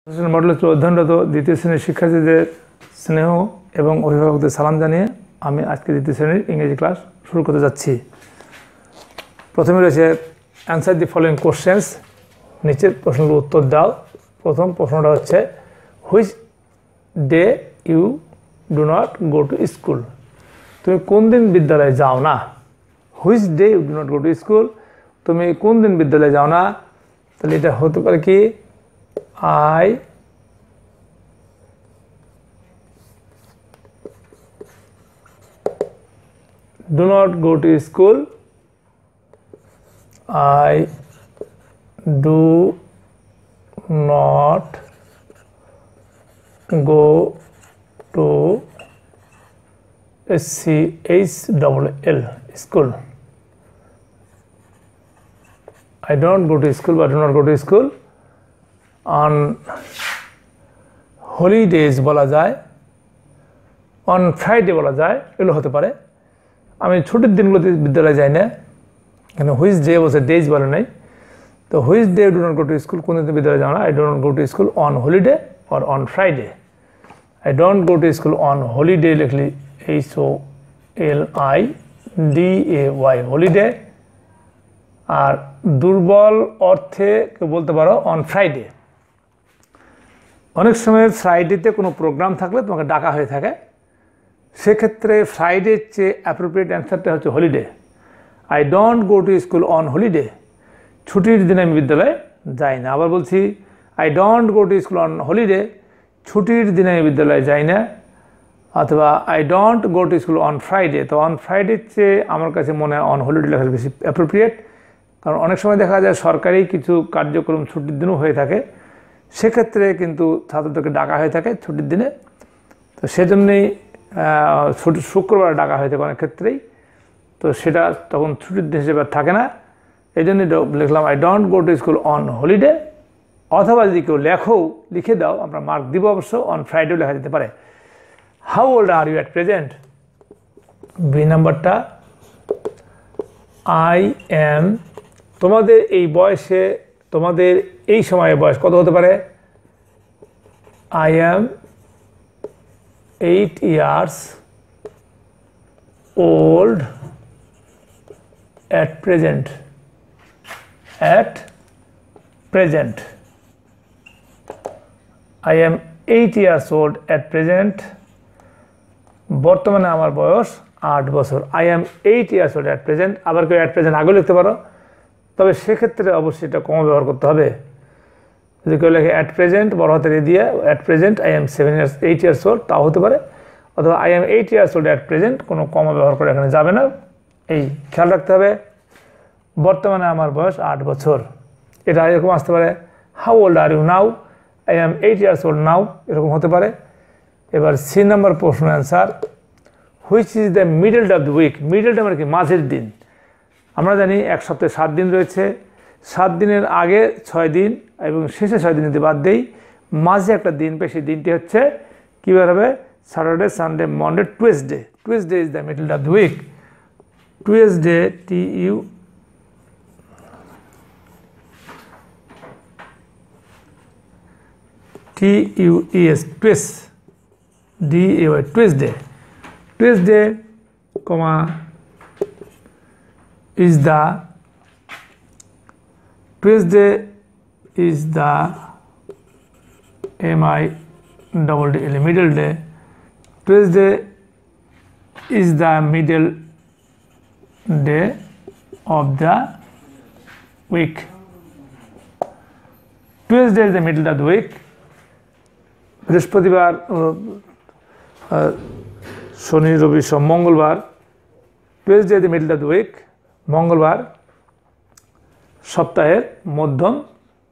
Model অধ্যয়নরত দ্বিতীয় শ্রেণীর শিক্ষার্থীদের স্নেহ এবং অভিভাবকদের সালাম জানিয়ে আমি আজকে দ্বিতীয় শ্রেণীর ইংরেজি ক্লাস শুরু করতে যাচ্ছি। প্রথমে রয়েছে অ্যান্সার দি ফলোইং কোশ্চেন্স, নিচের প্রশ্নগুলোর উত্তর দাও। প্রথম প্রশ্নটা হচ্ছে which day you do not go to school. তুমি কোন দিন বিদ্যালয়ে যাও না? Which day you do not go to school, তুমি কোন দিন বিদ্যালয়ে যাও না? তাহলে এটা হতে পারে কি I do not go to school. I do not go to SCHLL school. I don't go to school but do not go to school. On holidays বলা যায়, on Friday বলা যায়, এগুলো হতে পারে। আমি ছুটির দিনগুলোতে বিদ্যালয়ে যাই না, কিন্তু হুইচ ডে বলছে, ডেজ বলে নাই। তো which day do not go to school, কোন দিন বিদ্যালয়ে যাও না? I don't go to school on holiday or on Friday. I don't go to school on holiday লিখলি HOLIDAY হলিডে। আর দুর্বল অর্থে বলতে পারো অন ফ্রাইডে। অনেক সময় ফ্রাইডেতে কোনো প্রোগ্রাম থাকলে তোমাকে ডাকা হয়ে থাকে, সেক্ষেত্রে ফ্রাইডের চেয়ে অ্যাপ্রোপ্রিয়েট অ্যান্সারটা হচ্ছে holiday. I don't go to school on holiday, ছুটির দিনে আমি বিদ্যালয়ে যাই না। আবার বলছি I don't go to school on holiday, ছুটির দিনে আমি বিদ্যালয়ে যাই না। অথবা I don't go to school on Friday, তো অন ফ্রাইডের চেয়ে আমার কাছে মনে হয় অন হলিডে লেখা বেশি অ্যাপ্রোপ্রিয়েট। কারণ অনেক সময় দেখা যায় সরকারি কিছু কার্যক্রম ছুটির দিনও হয়ে থাকে, সেক্ষেত্রে কিন্তু ছাত্রদেরকে ডাকা হয়ে থাকে ছুটির দিনে। তো সেজন্যই শুক্রবার ডাকা হয়ে থাকে অনেক ক্ষেত্রেই, তো সেটা তখন ছুটির দিন হিসেবে থাকে না। এই জন্যই লিখলাম I don't go to school on holiday. অথবা যদি কেউ লিখে দাও, আমরা মার্ক দিব অবশ্য, অন ফ্রাইডেও লেখা যেতে পারে। How old are you at present? B নাম্বারটা আই এম, তোমাদের এই বয়সে, তোমাদের এই সময়ে বয়স কত হতে পারে? I am 8 years old at present. At present. I am 8 years old at present. বর্তমানে আমার বয়স 8 বছর। I am 8 years old at present. আবার কেউ at present আগেও লিখতে পারো, তবে সেক্ষেত্রে অবশ্যই এটা কম ব্যবহার করতে হবে। যদি কেউ লেখে অ্যাট প্রেজেন্ট বড় হাতের দিয়ে at present I am 8 years old, তাও হতে পারে। অথবা I am 8 years old at present, কোনো কমা ব্যবহার করে এখানে যাবে না। এই খেয়াল রাখতে হবে, বর্তমানে আমার বয়স 8 বছর। এটা এরকম আসতে পারে how old are you now, I am 8 years old now, এরকম হতে পারে। এবার সি নাম্বার প্রশ্ন answer, which is the middle of the week. মিডলটা মানে কি? মাঝের দিন। আমরা জানি এক সপ্তাহে 7 দিন রয়েছে, 7 দিনের আগে 6 দিন এবং শেষে 6 দিন যদি বাদ দেই, মাঝে একটা দিন পেয়ে, সেই দিনটি হচ্ছে কীভাবে হবে? Saturday, Sunday, Monday, Tuesday. Tuesday is the middle of the week. Tuesday TUES, Tues, DAY, Tuesday. Tuesday, is the Tuesday is the MIDDLE, middle day. Tuesday is the middle day of the week. Tuesday is the middle of the week. বৃহস্পতিবার, শনি, রবি, সোম, মঙ্গলবার। Tuesday is the middle of the week. মঙ্গলবার সপ্তাহের মধ্যম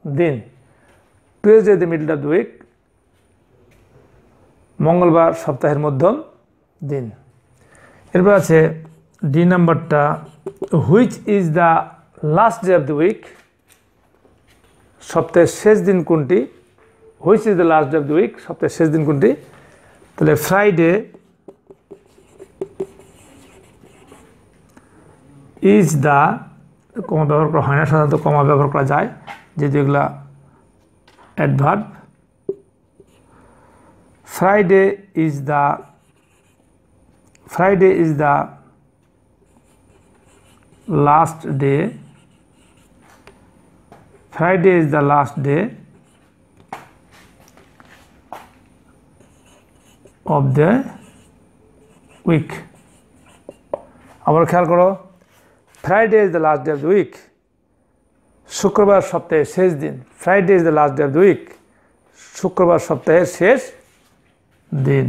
দিন। Tuesday the middle of the week, মঙ্গলবার সপ্তাহের মধ্যম দিন। এরপর আছে ডি নাম্বারটা, which is the last day of the week. সপ্তাহের শেষ দিন কোনটি? Which is the last day of the week, সপ্তাহের শেষ দিন কোনটি? তাহলে ফ্রাইডে ইজ দ্য, কমা ব্যবহার করা হয় না, সাধারণত কমা ব্যবহার করা যায় যেহেতু এগুলা adverb. Friday is the last day. Friday is the last day of the week. আবার খেয়াল করো, Friday is the last day of the week. শুক্রবার সপ্তাহের শেষ দিন। Friday is the last day of the week. শুক্রবার সপ্তাহের শেষ দিন।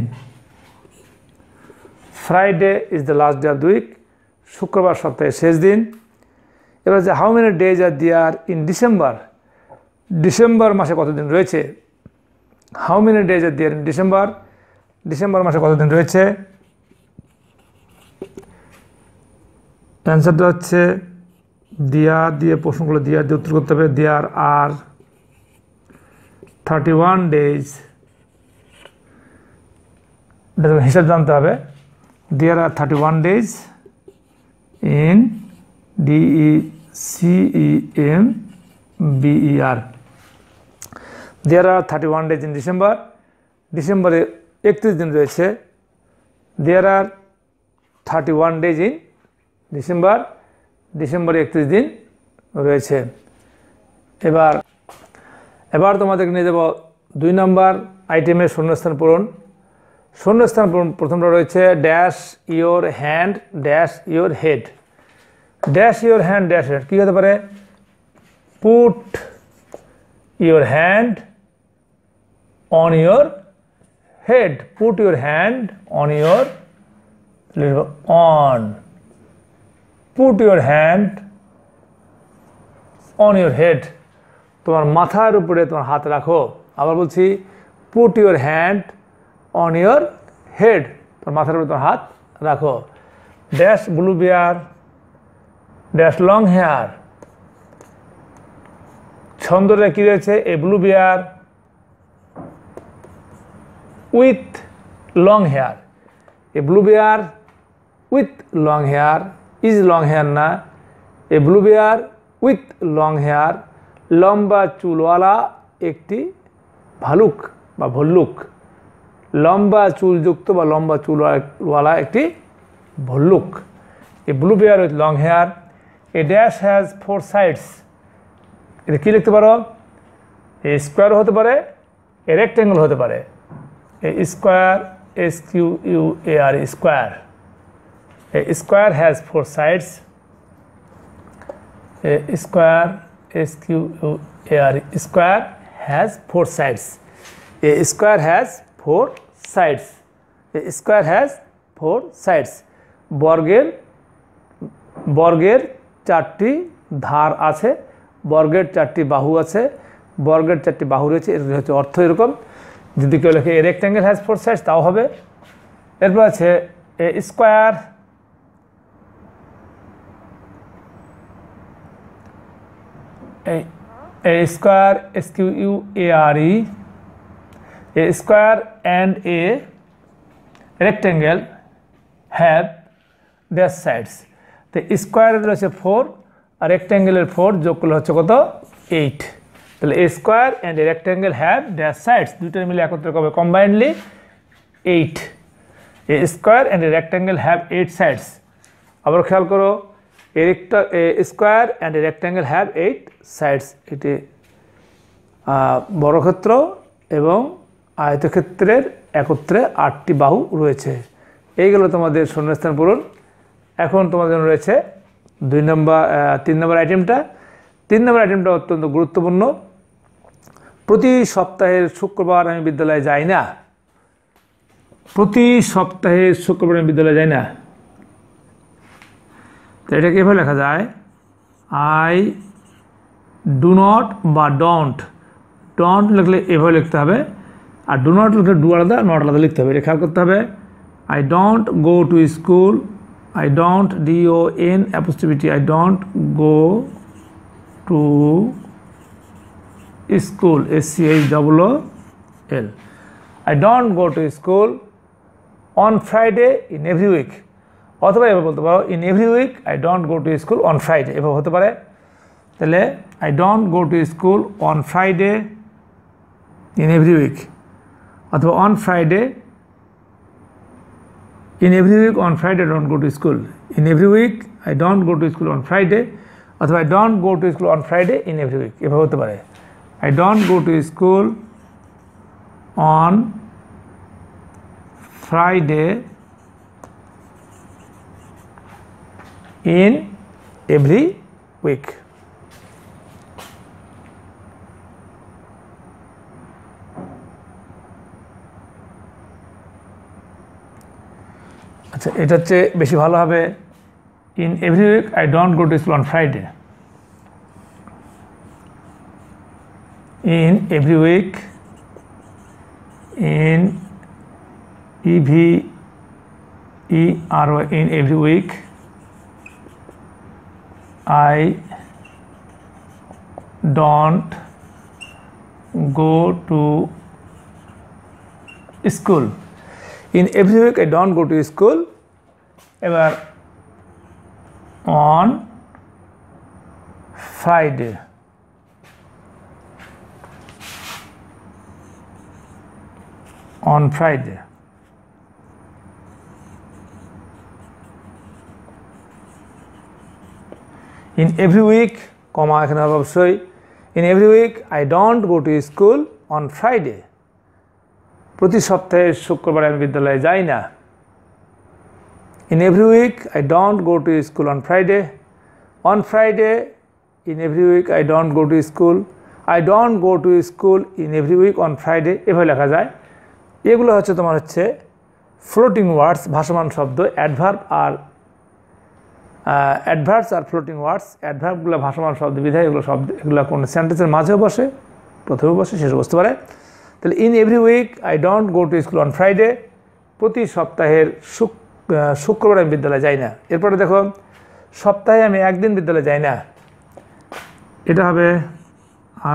Friday is the last day of the week. শুক্রবার সপ্তাহের শেষ দিন। এবার যে how many days are there in December, December মাসে কতদিন রয়েছে? How many days are there in December, December মাসে কতদিন রয়েছে? অ্যান্সারটা হচ্ছে দেয়ার দিয়ে প্রশ্নগুলো দেয়ার দিয়ে উত্তর করতে হবে। দেয়ার আর 31 ডেজ, হিসাব জানতে হবে। দেয়ার আর 31 days in DECEMBER. There are 31 days in December. ডিসেম্বরে 31 দিন রয়েছে। There are 31 days in December. ডিসেম্বরে 31 দিন রয়েছে। এবার তোমাদেরকে নিয়ে যাব 2 নম্বর আইটেমের শূন্যস্থান পূরণ। শূন্যস্থান পূরণ প্রথমটা রয়েছে dash your hand dash your head. Dash your hand dash head কী হতে পারে? Put your hand on your head. Put your hand on your on. Put your hand on your head, তোমার মাথার উপরে তোমার হাত রাখো। আবার বলছি, put your hand on your head, তোমার মাথার উপরে তোমার হাত রাখো। Dash blue bear dash long hair. ছন্দটা কী রয়েছে? A blue bear with long hair. A blue bear with long hair, is long hair না। A blue bear with long hair, লম্বা চুলওয়ালা একটি ভালুক বা ভল্লুক। লম্বা চুলযুক্ত বা লম্বা চুলওয়ালা একটি ভল্লুক। A blue bear with long hair. A dash has 4 sides. এটা কী লিখতে পারো? এ স্কোয়ার হতে পারে, এ রেক্ট্যাঙ্গেল হতে পারে। A square, SQUAR, square. A square has 4 sides. A square, SQUAR, square has 4 sides. A square has 4 sides. A square has 4 sides. বর্গের 4টি ধার আছে, বর্গের 4টি বাহু আছে, বর্গের 4টি বাহু রয়েছে। এর হচ্ছে অর্থ এরকম। যদি কেউ লেখে এ রেক্ট্যাঙ্গেল হ্যাজ 4 সাইডস তাও হবে। এরপর আছে এ square, a square, SQUARE, a square and a rectangle have their sides. তো স্কোয়ার রয়েছে 4 আর রেক্ট্যাঙ্গেলের 4 যোগ করলে হচ্ছে কত? 8। তাহলে a square and a rectangle have their sides, দুইটার মিলে একত্রে হবে combinedly 8। A square and a rectangle have 8 sides. আবার খেয়াল করো, a square and a rectangle have 8 sides. এটি বর্গক্ষেত্র এবং আয়তক্ষেত্রের একত্রে 8টি বাহু রয়েছে। এইগুলো তোমাদের শূন্যস্থান পূরণ। এখন তোমাদের জন্য রয়েছে 3 নম্বর আইটেমটা। 3 নম্বর আইটেমটা অত্যন্ত গুরুত্বপূর্ণ। প্রতি সপ্তাহের শুক্রবার আমি বিদ্যালয়ে যাই না। প্রতি সপ্তাহের শুক্রবার আমি বিদ্যালয়ে যাই না। তো এটাকে এভাবে লেখা যায়, আই ডু নট বা ডন্ট। ডন্ট লিখলে এভাবে লিখতে হবে, আর ডু নট লিখলে ডু আলাদা নট আলাদা লিখতে হবে। এটা খেয়াল করতে হবে। I don't go to school, I don't DON apostrophe, I don't go to school, SCHOOL। I don't go to school on Friday in every week. অথবা এভাবে বলতে পারো, in every week I don't go to school on Friday, এভাবে হতে পারে। তাহলে I don't go to school on Friday in every week. অথবা on Friday, in every week on Friday I don't go to school, in every week I don't go to school on Friday, অথবা I don't go to school on Friday in every week, এভাবে হতে পারে। I don't go to school on Friday in every week. আচ্ছা, এটা হচ্ছে বেশি ভালো হবে, in every week I don't go to school on Friday, in every week, in EVERY, in every week I don't go to school. In every week I don't go to school. এবার on Friday, on Friday, in every week, comma এখানে অবশ্যই, in every week I don't go to school on Friday. প্রতি সপ্তাহে শুক্রবার আমি বিদ্যালয়ে যাই না। In every week I don't go to school on Friday. On Friday, in every week I don't go to school. I don't go to school in every week on Friday, এভাবে লেখা যায়। এগুলো হচ্ছে তোমার হচ্ছে ফ্লোটিং ওয়ার্ডস, ভাসমান শব্দ। Adverb আর অ্যাডভার্বস আর ফ্লোটিং ওয়ার্ডস। অ্যাডভার্বগুলো ভাসমান শব্দ বিধায় এগুলো কোনো সেন্টেন্সের মাঝেও বসে, প্রথমেও বসে, শেষে বসতে পারে। তাহলে in every week I don't go to school on Friday, প্রতি সপ্তাহের শুক্রবার আমি বিদ্যালয়ে যাই না। এরপরে দেখো, সপ্তাহে আমি একদিন বিদ্যালয়ে যাই না, এটা হবে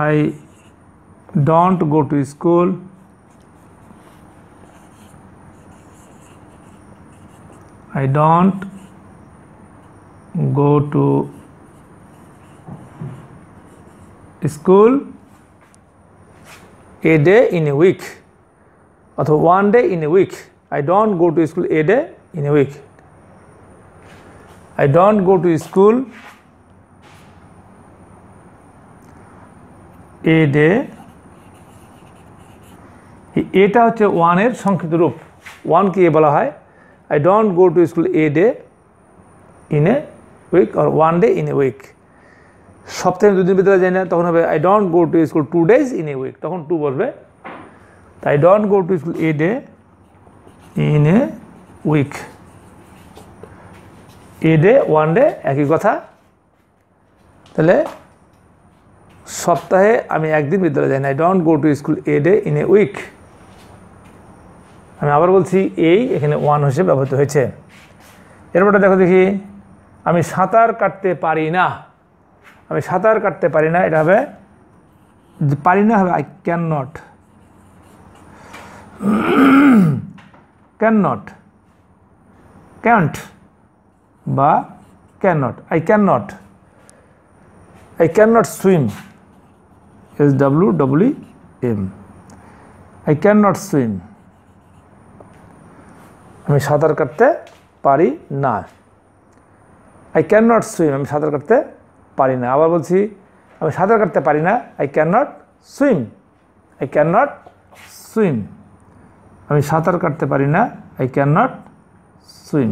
I don't go to school I don't go to school a day in a week, অথবা one day in a week. I don't go to school a day in a week. I don't go to school a day. এটা হচ্ছে ওয়ানের সংক্ষিপ্ত রূপ। One কি বলা হয়? I don't go to school a day in a week or one day in a week. সপ্তাহে দুদিন বিদ্যালয়ে যাই না, তখন হবে I don't go to school 2 days in a week, তখন 2 বসবে। I don't go to school a day in a week. A day, one day একই কথা। তাহলে সপ্তাহে আমি একদিন বিদ্যালয়ে যাই না, I don't go to school a day in a week. আমি আবার বলছি, এই এখানে ওয়ান হিসেবে ব্যবহৃত হয়েছে। এরপরে দেখো দেখি, আমি সাঁতার কাটতে পারি না। আমি সাঁতার কাটতে পারি না, এটা হবে পারি না হবে I can not, can not, can't বা can not. I can not, I can not swim, SWWM, I can not swim, আমি সাঁতার কাটতে পারি না। আই ক্যান নট সুইম, আমি সাঁতার কাটতে পারি না। আবার বলছি, আমি সাঁতার কাটতে পারি না, I can not swim, I can not swim, আমি সাঁতার কাটতে পারি না, আই ক্যান নট সুইম।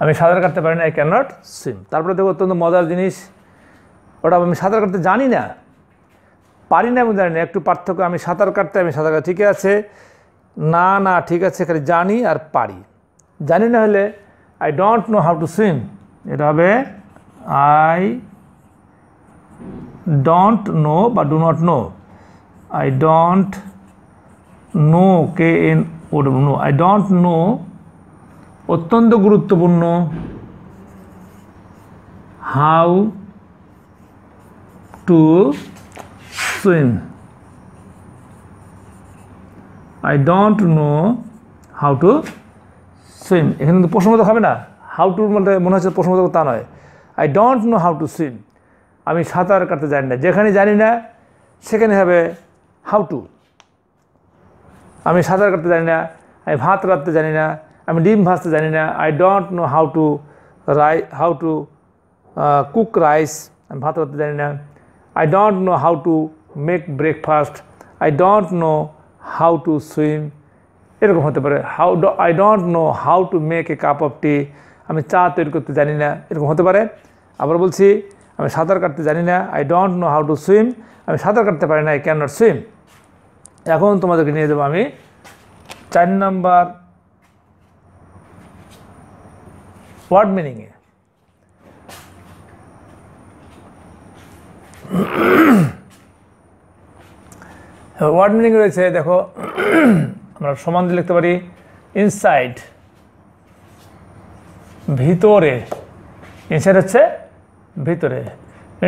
আমি সাঁতার কাটতে পারি না, আই ক্যান নট সুইম। তারপরে দেখো অত্যন্ত মজার জিনিস, ওটা আমি সাঁতার কাটতে জানি না, পারি না এবং জানি না, একটু পার্থক্য। আমি সাঁতার কাটতে ঠিক আছে, না না ঠিক আছে, খালি জানি আর পারি। জানি না হলে I don't know how to swim, এটা হবে আই ডোন্ট নো বা do not know, I don't no, KNO, I don't no. অত্যন্ত গুরুত্বপূর্ণ, how to swim, I don't know how to swim, এখানে কিন্তু প্রশ্নবোধক হবে না। হাউ টু বলতে মনে হচ্ছে প্রশ্নবোধক, তা নয়। I don't know how to swim, আমি সাঁতার কাটতে জানি না। যেখানে জানি না সেখানে হবে হাউ টু। আমি সাঁতার কাটতে জানি না, আমি ভাত রাঁধতে জানি না, আমি ডিম ভাজতে জানি না। I don't know how to cook rice, আমি ভাত রাঁধতে জানি না। I don't know how to make breakfast, I don't know how to swim, এরকম হতে পারে। I don't know how to make a cup of tea, আমি চা তৈরি করতে জানি না, এরকম হতে পারে। আবার বলছি, আমি সাঁতার কাটতে জানি না, I don't know how to swim, আমি সাঁতার কাটতে পারি না, আই ক্যান নট সুইম। এখন তোমাদেরকে নিয়ে যাবো আমি 4 নম্বর ওয়ার্ড মিনিংয়ে। ওয়ার্ড মিনিং রয়েছে, দেখো আমরা সমান দিয়ে লিখতে পারি ইনসাইড, ভিতরে, ইনসাইড হচ্ছে ভিতরে।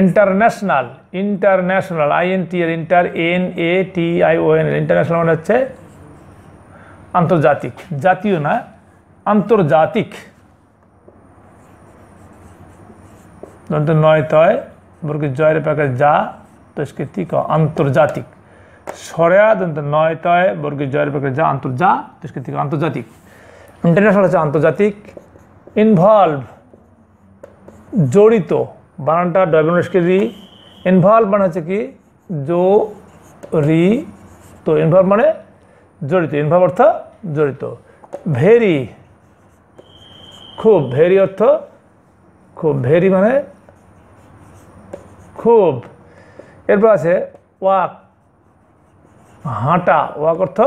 ইন্টারন্যাশনাল, ইন্টারন্যাশনাল, INT এর ইন্টার, NATION, ইন্টারন্যাশনাল মানে হচ্ছে আন্তর্জাতিক, জাতীয় না, আন্তর্জাতিক। নয় তয় বর্গে জয়ের প্যাকে যা, তো তিক আন্তর্জাতিক। সরেয়া দন্ত নয় তয় বর্গে জয়ের প্যাকে যা, আন্তর্জাতিক, আন্তর্জাতিক। ইন্টারন্যাশনাল হচ্ছে আন্তর্জাতিক। ইনভলভ, জড়িত, বানানটা রি। ইনভলভ মানে হচ্ছে কি জড়িত, ইনভলভ মানে জড়িত, ইনভলভ অর্থ জড়িত। ভেরি, খুব, ভেরি অর্থ খুব, ভেরি মানে খুব। এরপর আছে ওয়াক, হাঁটা, ওয়াক অর্থ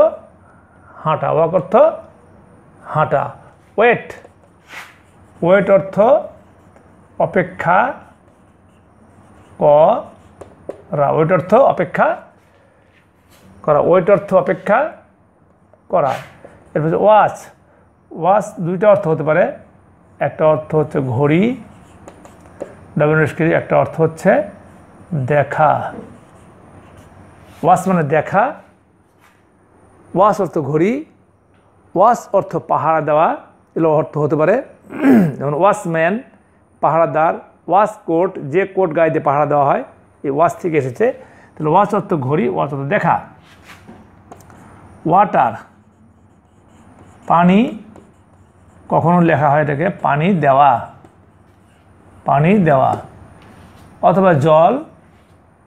হাঁটা, ওয়াক অর্থ হাঁটা। ওয়েট, ওয়েট অর্থ অপেক্ষা করা, ওয়েট অর্থ অপেক্ষা করা, ওয়েট অর্থ অপেক্ষা করা। এরপর ওয়াচ, ওয়াচ দুইটা অর্থ হতে পারে, একটা অর্থ হচ্ছে ঘড়ি, একটা অর্থ হচ্ছে দেখা। ওয়াচ মানে দেখা, ওয়াচ অর্থ ঘড়ি, ওয়াচ অর্থ পাহারা দেওয়া, এগুলো অর্থ হতে পারে। যেমন ওয়াচম্যান পাহারাদার, ওয়াচ কোট যে কোট গায়ে দিয়ে পাহারা দেওয়া হয়, এই ওয়াচ থেকে এসেছে। তাহলে ওয়াচ অর্থ ঘড়ি, ওয়াচ অর্থ দেখা। ওয়াটার, পানি, কখনো লেখা হয় এটাকে পানি দেওয়া, পানি দেওয়া, অথবা জল,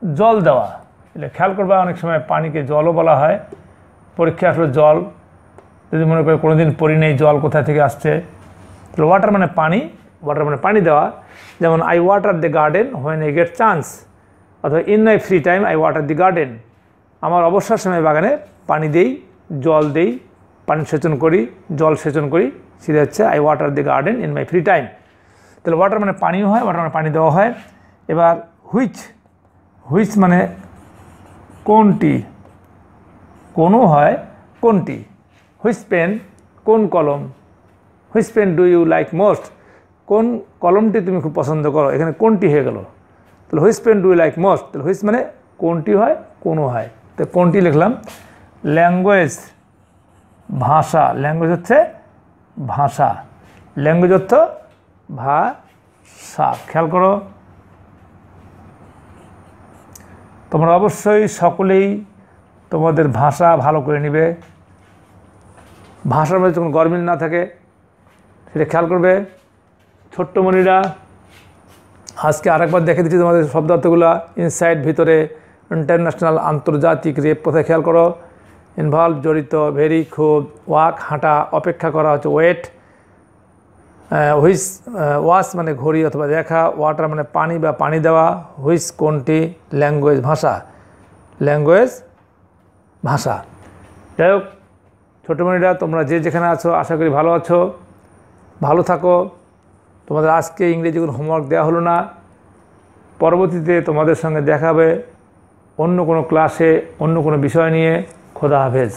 জল দেওয়া। এলে খেয়াল করবা অনেক সময় পানিকে জলও বলা হয়। পরীক্ষা আসলে জল যদি মনে করে কোনোদিন পড়ি নেই জল কোথা থেকে আসছে, তাহলে ওয়াটার মানে পানি, ওয়াটার মানে পানি দেওয়া। যেমন I water the garden when I get chance, অথবা in my free time I water the garden, আমার অবসর সময় বাগানে পানি দেই, জল দেই, পানি সেচন করি, জল সেচন করি, সেটা হচ্ছে I water the garden in my free time. তাহলে ওয়াটার মানে পানিও হয়, ওয়াটার মানে পানি দেওয়া হয়। এবার হুইচ, হুইচ মানে কোনটি, কোনো হয় কোনটি। হুইচ পেন, কোন কলম। Which pen do you like most, কোন কলমটি তুমি খুব পছন্দ করো, এখানে কোনটি হয়ে গেল। তাহলে which pen do you like most, তাহলে হুইচ মানে কোনটি হয়, কোনো হয়, তো কোনটি লিখলাম। ল্যাঙ্গুয়েজ, ভাষা, ল্যাঙ্গুয়েজ হচ্ছে ভাষা, ল্যাঙ্গুয়েজ অর্থ ভাষা। খেয়াল করো তোমরা অবশ্যই সকলেই তোমাদের ভাষা ভালো করে নিবে। ভাষার মধ্যে যখন গরমিল না থাকে সেটা খেয়াল করবে। ছোট্ট মনিরা আজকে আরেকবার দেখে দিচ্ছি তোমাদের শব্দার্থগুলো। ইনসাইড ভিতরে, ইন্টারন্যাশনাল আন্তর্জাতিক, রেপ কোথায় খেয়াল করো, ইনভলভ জড়িত, ভেরি খুব, ওয়াক হাঁটা, অপেক্ষা করা হচ্ছে ওয়েট, হুইচ ওয়াচ মানে ঘড়ি অথবা দেখা, ওয়াটার মানে পানি বা পানি দেওয়া, হুইচ কোনটি, ল্যাঙ্গুয়েজ ভাষা, ল্যাঙ্গুয়েজ ভাষা। যাই হোক ছোটোমণিরা তোমরা যে যেখানে আছো আশা করি ভালো আছো, ভালো থাকো। তোমাদের আজকে ইংরেজি কোনো হোমওয়ার্ক দেওয়া হলো না, পরবর্তীতে তোমাদের সঙ্গে দেখা হবে অন্য কোনো ক্লাসে অন্য কোনো বিষয় নিয়ে। খোদা হাফেজ।